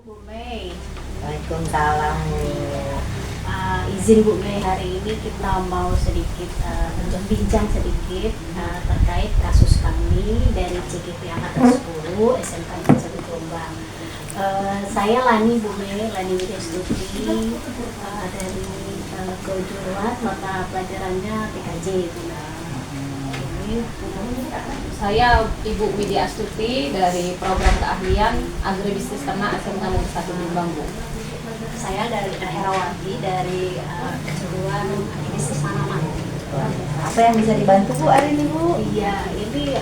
Bu Mei. Waalaikumsalam. Izin Bu Mei, hari ini kita mau sedikit bincang sedikit terkait kasus kami dari CGP Angkatan 10 SMK Negeri 1 Jombang. Saya Lani Bu Mei, Lani Widyastuti dari kejuruan mata pelajarannya PKJ. Saya Ibu Widya Astuti dari program keahlian agribisnis ternak SMK Negeri 1 Jombang, Bu. Saya dari Herawati dari kejuruan agribisnis tanaman. Apa yang bisa dibantu Bu hari ini Bu? Iya, ini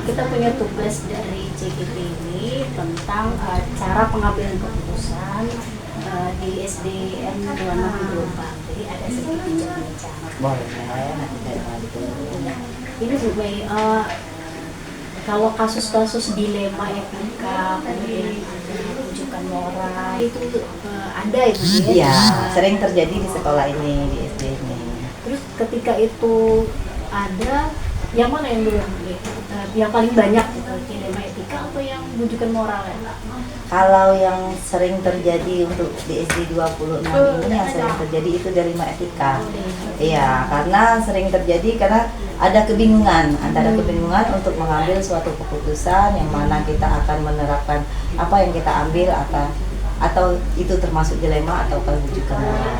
kita punya tugas dari CGP ini tentang cara pengambilan keputusan di SDN 2624. Jadi ada sedikit bincang-bincang. Boleh, nanti saya bantu. Ini Bu Mei, kalau kasus-kasus dilema etika, kemudian ada rujukan moral, itu ada ya Bu ya? Iya, sering terjadi di sekolah ini, di SD ini. Terus ketika itu ada, yang mana yang belum? Yang paling banyak gitu, dilema etika atau yang rujukan moral ya? Kalau yang sering terjadi untuk di SD 26 ini yang sering terjadi itu dilema etika. Iya, karena sering terjadi karena ada kebingungan untuk mengambil suatu keputusan yang mana kita akan menerapkan apa yang kita ambil atau itu termasuk dilema atau rujukan moral.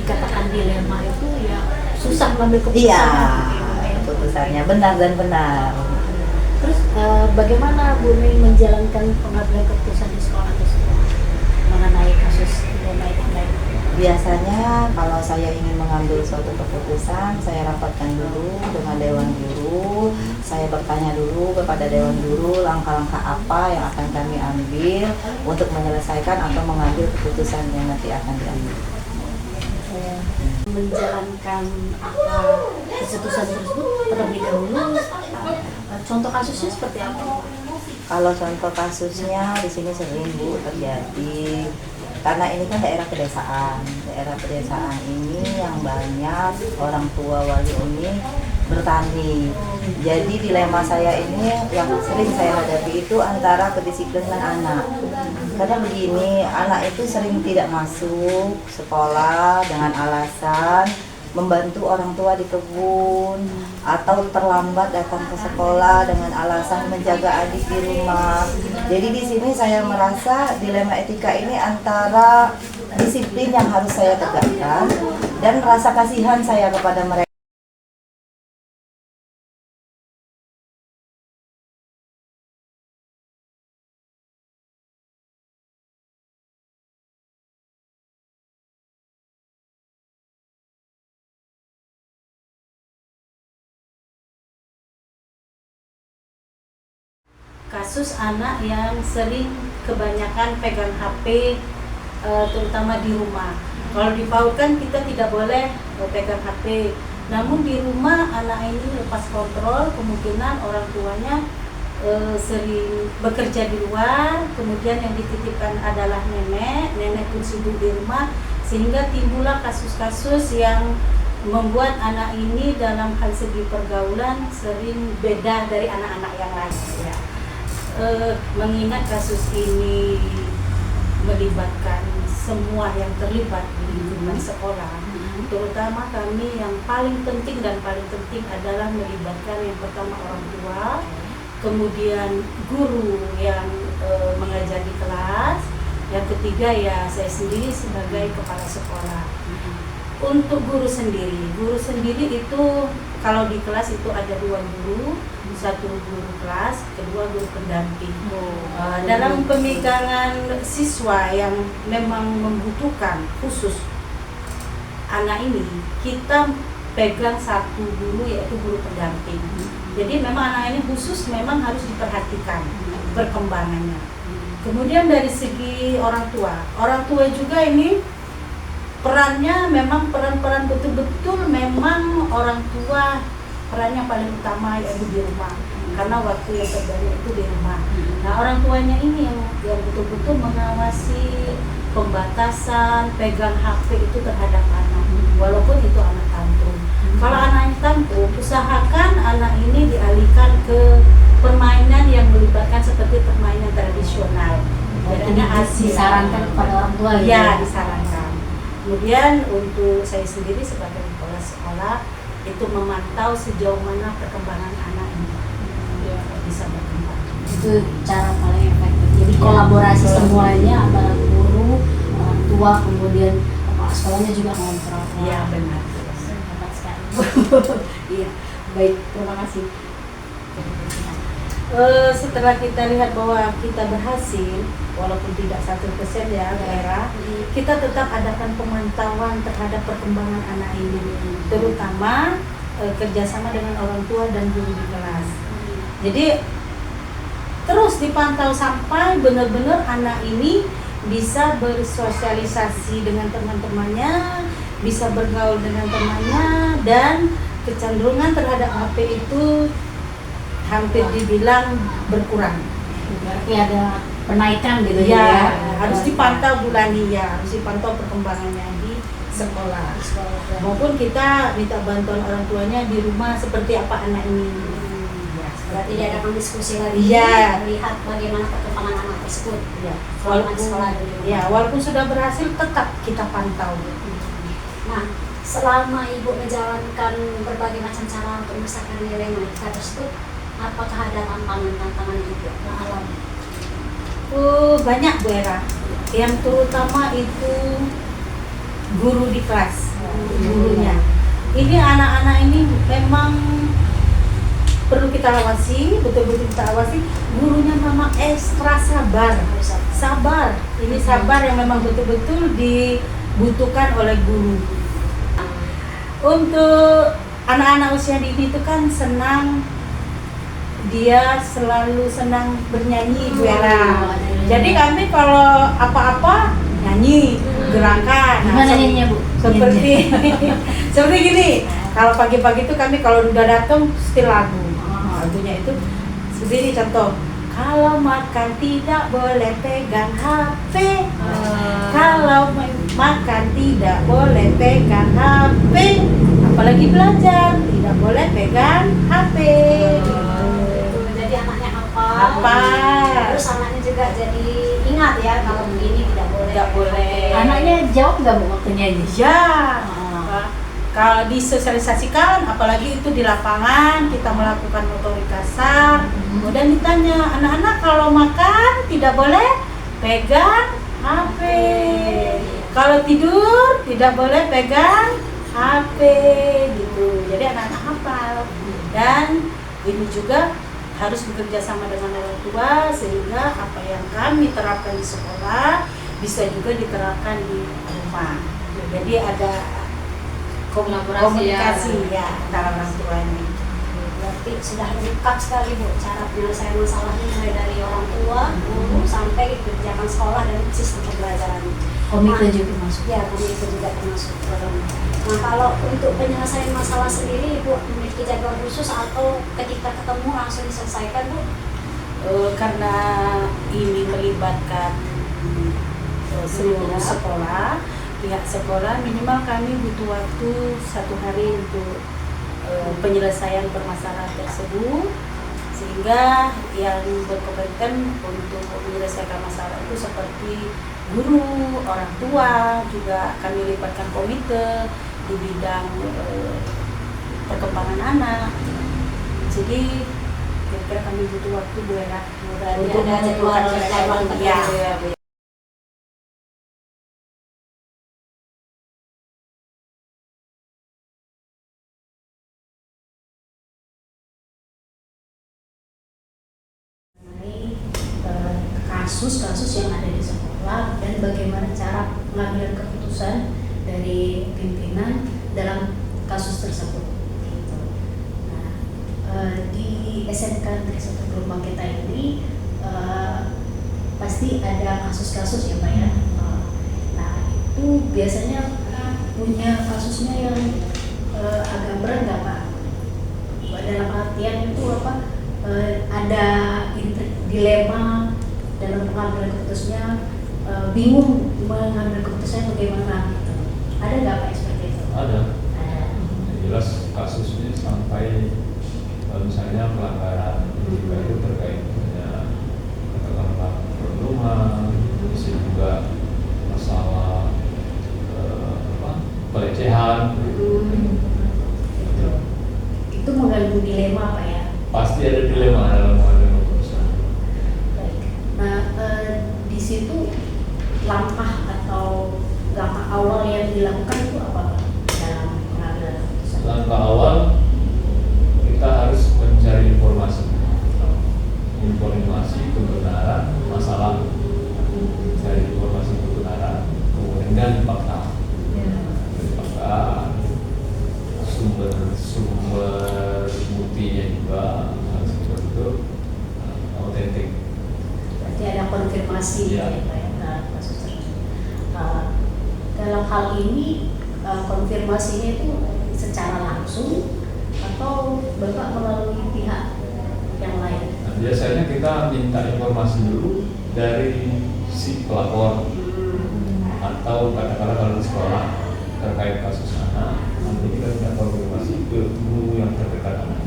Dikatakan dilema itu ya susah mengambil keputusan. Iya, keputusannya benar dan benar. Terus bagaimana Bu Mei menjalankan pengambilan keputusan di sekolah tersebut mengenai kasus dilema etika itu? Biasanya kalau saya ingin mengambil suatu keputusan, saya rapatkan dulu dengan Dewan Guru. Saya bertanya dulu kepada Dewan Guru langkah-langkah apa yang akan kami ambil untuk menyelesaikan atau mengambil keputusan yang nanti akan diambil. Menjalankan keputusan tersebut terlebih dahulu, contoh kasusnya seperti apa? Kalau contoh kasusnya di sini sering Bu terjadi. Karena ini kan daerah pedesaan ini yang banyak orang tua wali ini bertani. Jadi dilema saya ini yang sering saya hadapi itu antara kedisiplinan anak. Karena begini, anak itu sering tidak masuk sekolah dengan alasan membantu orang tua di kebun atau terlambat datang ke sekolah dengan alasan menjaga adik di rumah. Jadi di sini saya merasa dilema etika ini antara disiplin yang harus saya tegakkan dan rasa kasihan saya kepada mereka. Kasus anak yang sering kebanyakan pegang HP, terutama di rumah. Kalau di PAUD kan kita tidak boleh pegang HP. Namun di rumah anak ini lepas kontrol, kemungkinan orang tuanya sering bekerja di luar, kemudian yang dititipkan adalah nenek pun sibuk di rumah, sehingga timbullah kasus-kasus yang membuat anak ini dalam hal segi pergaulan sering beda dari anak-anak yang lain. Ya. Mengingat kasus ini melibatkan semua yang terlibat di lingkungan sekolah, terutama kami yang paling penting adalah melibatkan yang pertama orang tua, kemudian guru yang mengajar di kelas, yang ketiga ya saya sendiri sebagai kepala sekolah. Untuk guru sendiri itu kalau di kelas itu ada 2 guru, satu guru kelas, kedua guru pendamping. Dalam pemigangan siswa yang memang membutuhkan khusus anak ini, kita pegang satu guru yaitu guru pendamping. Jadi memang anak ini khusus memang harus diperhatikan perkembangannya. Kemudian dari segi orang tua juga ini perannya memang peran betul-betul memang orang tua perannya paling utama yaitu di rumah, karena waktu yang terbanyak itu di rumah. Nah orang tuanya ini yang betul-betul mengawasi pembatasan pegang HP itu terhadap anak, walaupun itu anak tantrum. Kalau anaknya tantrum, usahakan anak ini dialihkan ke permainan yang melibatkan seperti permainan tradisional. Jadi disarankan kepada orang tua gitu ya, disarankan. Kemudian untuk saya sendiri sebagai kepala sekolah itu memantau sejauh mana perkembangan anak ini bisa berkembang. itu cara paling efektif. Jadi Iya. kolaborasi semuanya antara guru, orang tua, kemudian kepala sekolahnya juga ngontrol. Iya, benar. Hebat sekali. Iya, baik, terima kasih. Setelah kita lihat bahwa kita berhasil, walaupun tidak 100% ya, daerah, kita tetap adakan pemantauan terhadap perkembangan anak ini, terutama kerjasama dengan orang tua dan guru di kelas. Jadi terus dipantau sampai benar-benar anak ini bisa bersosialisasi dengan teman-temannya, bisa bergaul dengan temannya, dan kecenderungan terhadap HP itu hampir dibilang berkurang. Berarti ada penaikan gitu Ya, harus dipantau bulani ya, harus dipantau perkembangannya di sekolah. Maupun kita minta bantuan orang tuanya di rumah seperti apa anak ini. Berarti diadakan diskusi lagi, Iya. melihat bagaimana perkembangan anak tersebut. Ya, Selama di sekolah dan di rumah. ya, walaupun sudah berhasil tetap kita pantau. Nah, selama Ibu menjalankan berbagai macam cara untuk membesarkan nilai mereka tersebut, apakah ada tantangan-tantangan juga alami? Banyak Bu Era. Yang terutama itu guru di kelas, gurunya. Ini anak-anak ini memang perlu kita awasi, betul-betul kita awasi. Gurunya memang ekstra sabar. Sabar. Ini sabar yang memang betul-betul dibutuhkan oleh guru. Untuk anak-anak usia dini itu kan senang, dia selalu senang bernyanyi Bu Era. Jadi kami kalau apa-apa nyanyi, gerakan. Gimana nyanyinya, Bu? Seperti seperti gini. Kalau pagi-pagi itu kami kalau udah datang setel lagu. Lagunya itu seperti ini contoh. Kalau makan tidak boleh pegang HP. Kalau makan tidak boleh pegang HP. Apalagi belajar tidak boleh pegang HP. Jadi anaknya hafal. Hafal. Terus anaknya juga jadi ingat ya kalau begini tidak boleh. Tidak boleh. Anaknya jawab nggak Bu waktu nyanyi? Ya. Kalau disosialisasikan, apalagi itu di lapangan, kita melakukan motorik kasar. Kemudian ditanya, anak-anak kalau makan tidak boleh pegang HP. Kalau tidur tidak boleh pegang HP gitu. Jadi anak-anak hafal. Dan ini juga harus bekerja sama dengan orang tua sehingga apa yang kami terapkan di sekolah bisa juga diterapkan di rumah. Jadi ada komunikasi ya antara orang tua ini. Berarti sudah lengkap sekali Bu cara penyelesaian masalahnya mulai dari orang tua, guru sampai kebijakan sekolah dan sistem pembelajaran. Komite juga masuk. Ya, komite juga termasuk program. Nah, kalau untuk penyelesaian masalah sendiri Ibu memiliki jadwal khusus atau ketika ketemu langsung diselesaikan Bu? Karena ini melibatkan seluruh sekolah, pihak sekolah minimal kami butuh waktu 1 hari untuk penyelesaian permasalahan tersebut, sehingga yang berkompeten untuk menyelesaikan masalah itu seperti guru, orang tua, juga kami libatkan komite di bidang perkembangan anak. Jadi kira-kira kami butuh waktu Bu Era Untuk ada jadwal ya. Kasus-kasus yang ada di sekolah dan bagaimana cara pengambilan keputusan dari pimpinan dalam kasus tersebut. Gitu. Nah, di SMK Negeri 1 Gelombang kita ini pasti ada kasus-kasus ya Pak ya. Nah itu biasanya punya kasusnya yang agak berat nggak Pak? Dalam artian itu apa? Ada dilema dalam pengambilan keputusannya, bingung mengambil keputusannya bagaimana gitu. Ada nggak Pak seperti itu? Ada. Jelas kasusnya sampai misalnya pelanggaran juga itu terkait dengan katakanlah perundungan, bisa juga langkah atau langkah awal yang dilakukan itu apa Pak, dalam pengambilan keputusan? Langkah awal kita harus mencari informasi kebenaran masalah, cari informasi kebenaran, kemudian gali fakta, sumber buktinya juga harus betul-betul autentik. Berarti ada konfirmasi Iya. ya Pak ya, terhadap kasus tersebut. Dalam hal ini konfirmasinya itu secara langsung atau Bapak melalui pihak yang lain? Nah, biasanya kita minta informasi dulu dari si pelapor atau katakanlah kalau di sekolah terkait kasus anak, nanti kita minta konfirmasi ke guru yang terdekat anak.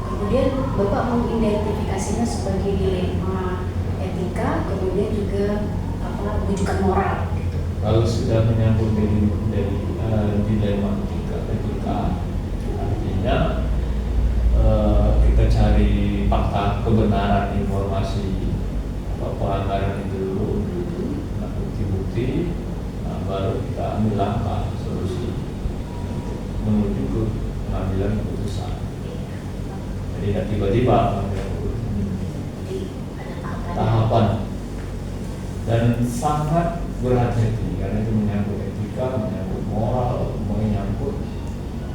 Kemudian Bapak mengidentifikasinya sebagai dilema etika, kemudian juga rujukan moral. Kalau sudah menyangkut dilema etika, artinya kita cari fakta kebenaran informasi pelanggaran itu dulu, bukti-bukti, baru kita ambil langkah solusi menuju ke pengambilan keputusan. Jadi tidak tiba-tiba mengambil keputusan. Jadi ada Tahapan dan sangat berhati-hati karena itu menyangkut etika, menyangkut moral, menyangkut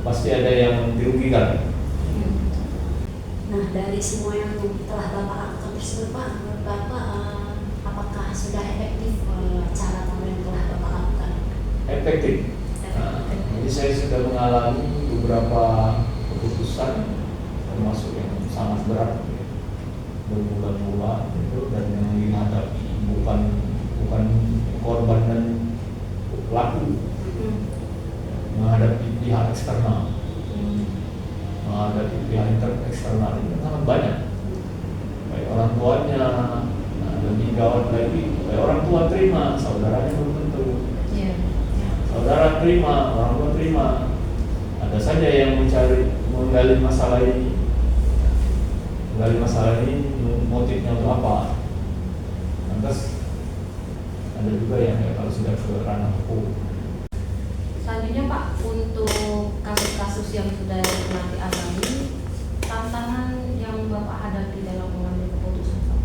pasti ada yang dirugikan. Nah, dari semua yang telah Bapak lakukan tersebut, Pak, menurut Bapak apakah sudah efektif cara yang telah Bapak lakukan? Efektif. Nah, jadi saya sudah mengalami beberapa keputusan termasuk yang sangat berat, berbulan-bulan itu, dan yang dihadapi bukan korban dan pelaku, menghadapi pihak eksternal. Menghadapi pihak eksternal itu sangat banyak, baik orang tuanya, lebih gawat lagi, baik orang tua terima, saudaranya belum tentu. Saudara terima, orang tua terima, ada saja yang menggali masalah ini, motifnya untuk apa. Lantas ada juga yang kalau sudah ke ranah hukum. Selanjutnya Pak, untuk kasus-kasus yang sudah pernah dialami, tantangan yang Bapak hadapi dalam mengambil keputusan Pak?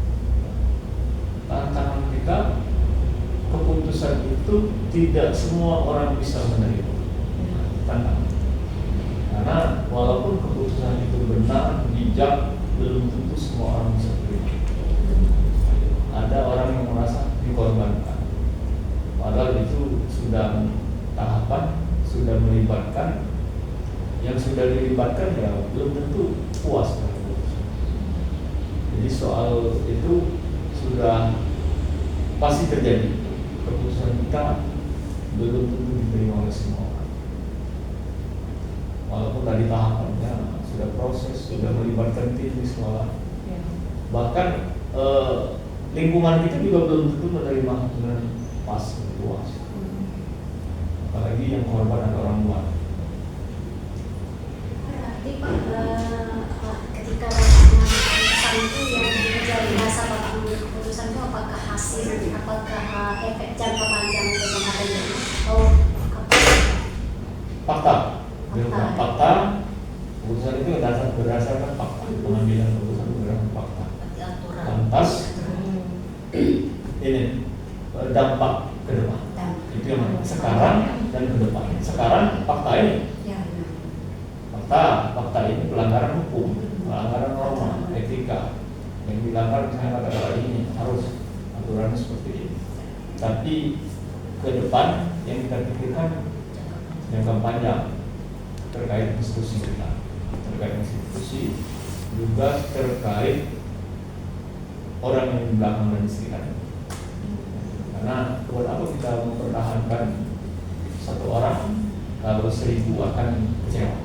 Tantangan kita, keputusan itu tidak semua orang bisa menerima. Tantangan. Karena walaupun keputusan itu benar, bijak, belum tentu semua orang bisa terima. Ada orang yang merasa dikorbankan, padahal itu sudah tahapan, sudah melibatkan, yang sudah dilibatkan ya belum tentu puas dengan keputusan. Jadi soal itu sudah pasti terjadi. Keputusan kita belum tentu diterima oleh semua orang. Walaupun tadi tahapannya sudah proses, sudah melibatkan tim di sekolah, bahkan lingkungan kita juga belum tentu menerima dengan pas dan puas. Apalagi yang korban atau orang tua. Berarti Pak, ketika Bapak mengambil keputusan itu yang menjadi dasar Bapak mengambil keputusan itu apakah hasil, apakah efek jangka panjang dengan adanya atau apa? Fakta. Keputusan itu berdasarkan fakta. Pengambilan keputusan berdasarkan fakta. Lantas ini dampak ke depan. Itu yang sekarang dan ke depan. Sekarang fakta ini. Fakta ini pelanggaran hukum, pelanggaran norma, etika. Yang dilanggar misalnya kata-kata ini harus aturannya seperti ini. Tapi ke depan yang kita pikirkan jangka panjang terkait institusi kita, terkait institusi, juga terkait orang yang di belakang dan sekitar. Karena buat apa kita mempertahankan satu orang kalau 1000 akan kecewa.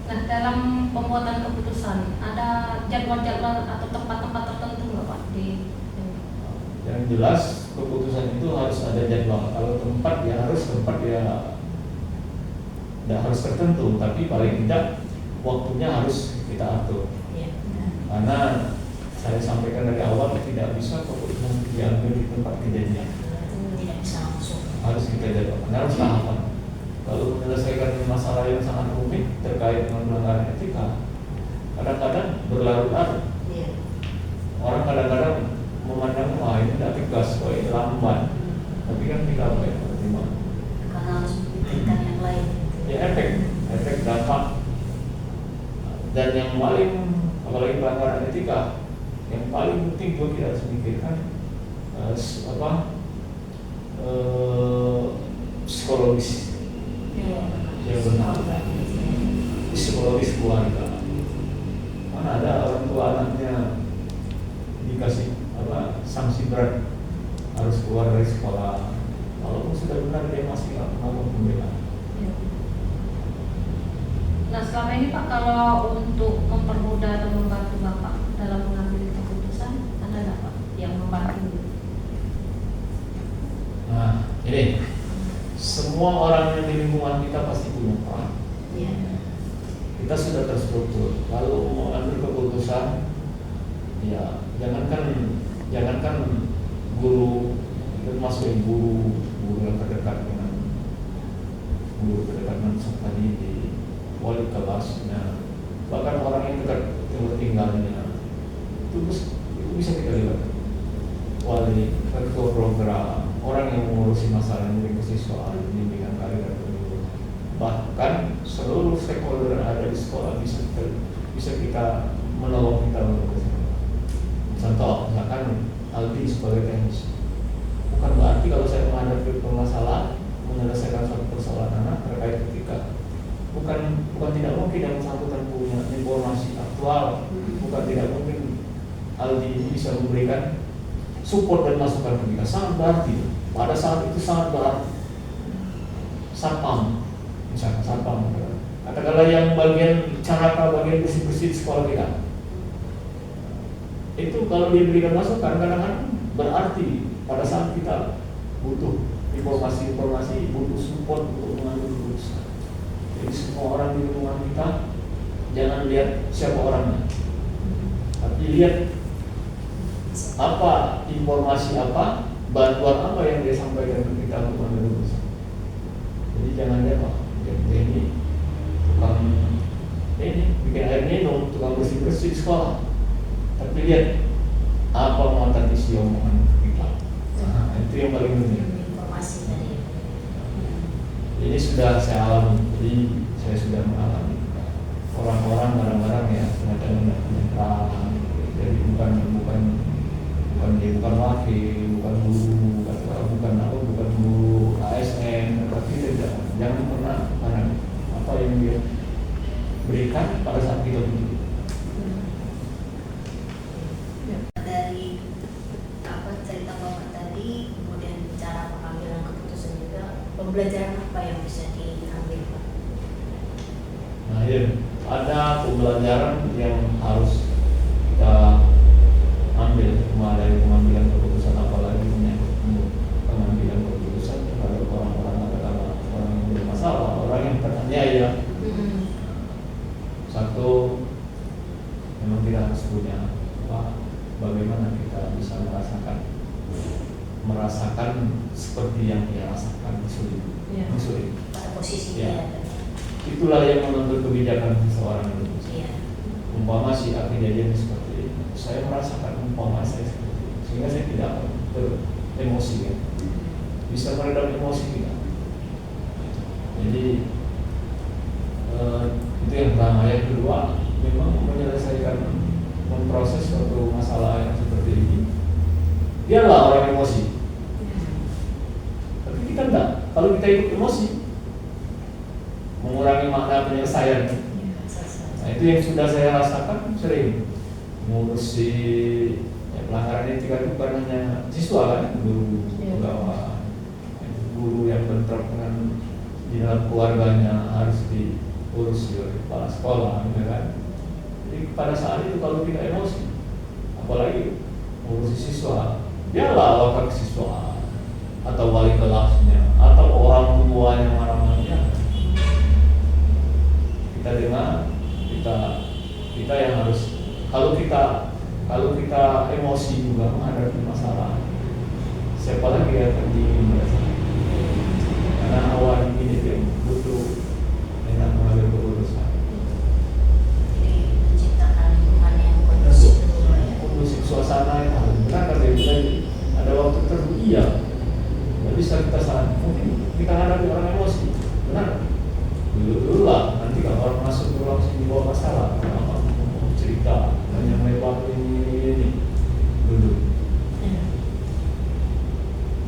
Nah, dalam pembuatan keputusan ada jadwal-jadwal atau tempat-tempat tertentu nggak Pak? Yang jelas keputusan itu harus ada jadwal. Kalau tempat ya tidak harus tertentu, tapi paling tidak waktunya harus kita atur. Karena saya sampaikan dari awal tidak bisa keputusan diambil di tempat kejadian. Tidak bisa langsung. Harus kita jawab, harus tahapan. Kalau menyelesaikan masalah yang sangat rumit terkait dengan pelanggaran etika, kadang-kadang berlarut-larut. Iya. Orang kadang-kadang memandang, wah ini tidak tegas, wah ini lambat. Tapi kan kita apa ya, bagaimana? Karena harus memikirkan yang lain. Ya efek dampak. Dan yang paling, apalagi pelanggaran etika, yang paling penting juga kita harus memikirkan psikologis. Yang benar, psikologis keluarga. Mana ada orang tua anaknya dikasih sanksi berat, harus keluar dari sekolah, walaupun sudah benar dia masih nggak mau pembelaan. Nah selama ini Pak, kalau untuk mempermudah atau membantu Bapak dalam mengambil keputusan, ada nggak Pak yang membantu? Nah ini, semua orang yang di lingkungan kita pasti punya peran. Iya. Kita sudah terstruktur. Lalu mau ambil keputusan, ya jangankan guru, itu masuk yang guru yang terdekat dengan peserta didik, wali kelasnya, bahkan orang yang dekat tempat tinggalnya, itu bisa kita lihat. Wali, ketua program, orang yang mengurusi masalah kesiswaan, bimbingan karir dan pendidikan, bahkan seluruh stakeholder yang ada di sekolah bisa kita menolong kita untuk kesehatan. Contoh, misalkan Aldi sebagai teknis, bukan berarti kalau saya menghadapi permasalahan menyelesaikan suatu persoalan anak terkait etika, bukan tidak mungkin yang bersangkutan punya informasi aktual, bukan tidak mungkin Aldi ini bisa memberikan support dan masukan ke kita. Sangat berarti pada saat itu, sangat berarti satpam, misalnya satpam, katakanlah yang bagian bagian bersih-bersih di sekolah kita, itu kalau dia berikan masukan kadang-kadang berarti pada saat kita butuh informasi, butuh support untuk mengambil keputusan. Jadi semua orang di lingkungan kita jangan lihat siapa orangnya, tapi lihat apa informasi, apa bantuan apa yang dia sampaikan ke kita untuk mengambil keputusan. Jadi jangan lihat ini tukang bikin air minum, tukang bersih-bersih di sekolah, tapi lihat apa muatan isi omongan kita. Nah, itu yang paling penting. Informasi tadi. Ini sudah saya alami, jadi saya sudah mengalami orang-orang kadang-kadang ya semacam menyerang. Jadi bukan wakil, bukan guru, bukan guru ASN, tapi jangan pernah apa yang dia berikan pada saat kita butuh. Dari cerita Bapak tadi, kemudian cara pengambilan keputusan juga, pembelajaran apa yang bisa diambil Pak? Nah ya, ada pembelajaran yang harus kita ambil dari pengambilan keputusan, apalagi menyangkut pengambilan keputusan terhadap orang-orang yang bermasalah, orang yang teraniaya. Satu, memang kita harus punya bagaimana kita bisa merasakan seperti yang dia rasakan sulit. Pada posisi Ya. dia. Itulah yang menuntut kebijakan seseorang itu. Iya. Umpama si kejadian seperti ini, saya merasakan umpama saya seperti ini, sehingga saya tidak beremosi ya. Bisa meredam emosi kita. Jadi itu yang pertama. Yang kedua, memang memproses suatu masalah yang seperti ini, dialah orang emosi. Tapi kita enggak. Kalau kita ikut emosi, mengurangi makna penyelesaian. Nah, itu yang sudah saya rasakan sering mengurusi pelanggaran etika itu bukan hanya siswa kan, guru, pegawai, guru yang bentrok dengan di dalam keluarganya harus diurus oleh kepala sekolah, ya kan. Jadi pada saat itu kalau kita emosi, apalagi mengurusi siswa, dialah wakil siswa atau wali kelasnya atau orang tuanya marah-marahnya. Kita dengar, kita yang harus, kalau kita Kalau kita emosi juga menghadapi masalah, siapa lagi yang akan dimarahi? Karena awal ini dia butuh enak mengambil keputusan. Jadi menciptakan lingkungan yang kondusif dulu ya. Kondusif suasana yang harus benar kata ibu tadi. Ada waktu tertentu iya, nggak bisa kita salah. Mungkin kita hadapi orang emosi, benar? Dulu lah, nanti kalau orang masuk ke ruang sini bawa masalah, apa cerita, banyak lebar ini dulu.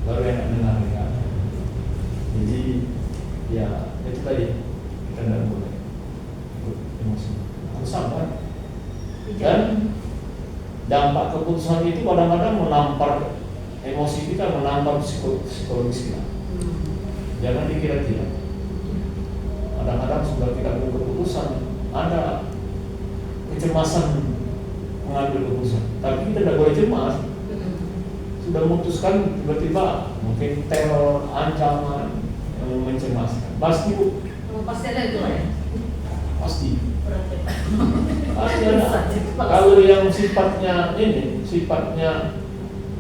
Baru enak dengar ya. Jadi ya itu tadi kita tidak boleh ikut emosi, harus sabar. Dan dampak keputusan itu kadang-kadang menampar emosi kita, menampar psikologis kita. Jangan dikira tidak. Kadang-kadang sudah kita ambil keputusan, ada kecemasan mengambil keputusan, tapi kita tidak boleh cemas. Sudah memutuskan tiba-tiba mungkin teror, ancaman yang mencemaskan. Pasti bu, Pasti ada itu ya. pasti ada. Kalau yang sifatnya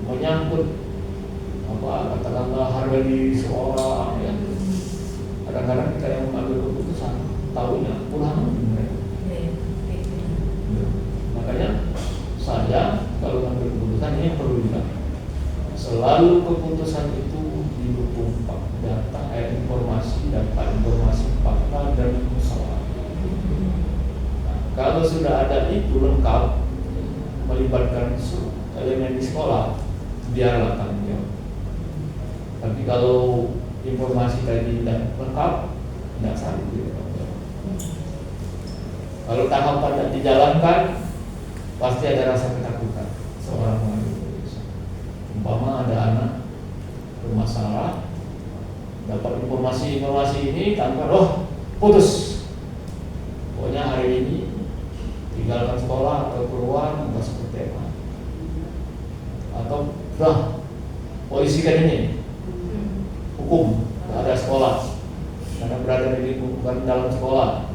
menyangkut apa katakanlah harga diri seorang ya, kadang-kadang kita yang mengambil keputusan tahunya pulang mereka. Makanya saya kalau mengambil keputusan ini yang perlu juga selalu keputusan itu didukung data, informasi, fakta dan musyawarah. Nah, kalau sudah ada itu lengkap melibatkan elemen di sekolah, biarlah tanggung jawab. Tapi kalau informasi tadi tidak lengkap, tidak sanggup ditanggung jawab. Kalau tahapan tidak dijalankan, pasti ada rasa ketakutan seorang mengambil keputusan. Umpama ada anak bermasalah, dapat informasi ini tanpa putus. Pokoknya hari ini tinggalkan sekolah atau keluar atau seperti apa. Atau polisikan ini hukum, tidak ada sekolah karena berada di lingkungan dalam sekolah.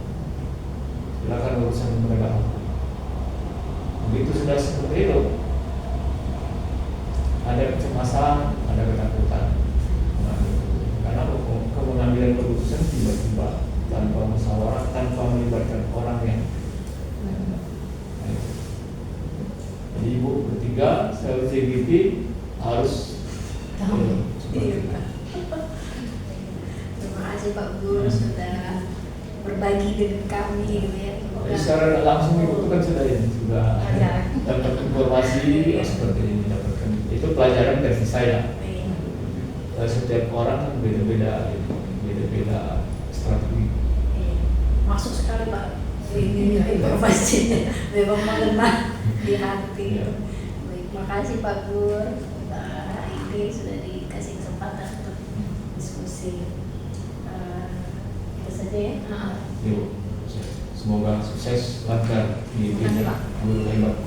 Silakan urusan mereka. Begitu sudah seperti itu, ada kecemasan, ada ketakutan. Karena pengambilan keputusan tiba-tiba tanpa musyawarah, tanpa melibatkan orang yang. Jadi ibu bertiga, saya CGP harus Terima kasih Pak Guru sudah berbagi dengan kami gitu ya. Jadi secara langsung ibu itu kan sudah dapat informasi seperti ini, dapatkan itu pelajaran dari saya. Setiap orang kan beda-beda strategi. Masuk sekali Pak. Ini informasinya memang mengena di hati. Baik, makasih Pak Gur. Ini sudah dikasih kesempatan untuk diskusi. Itu saja ya. Yuk, semoga sukses lancar di dunia guru hebat.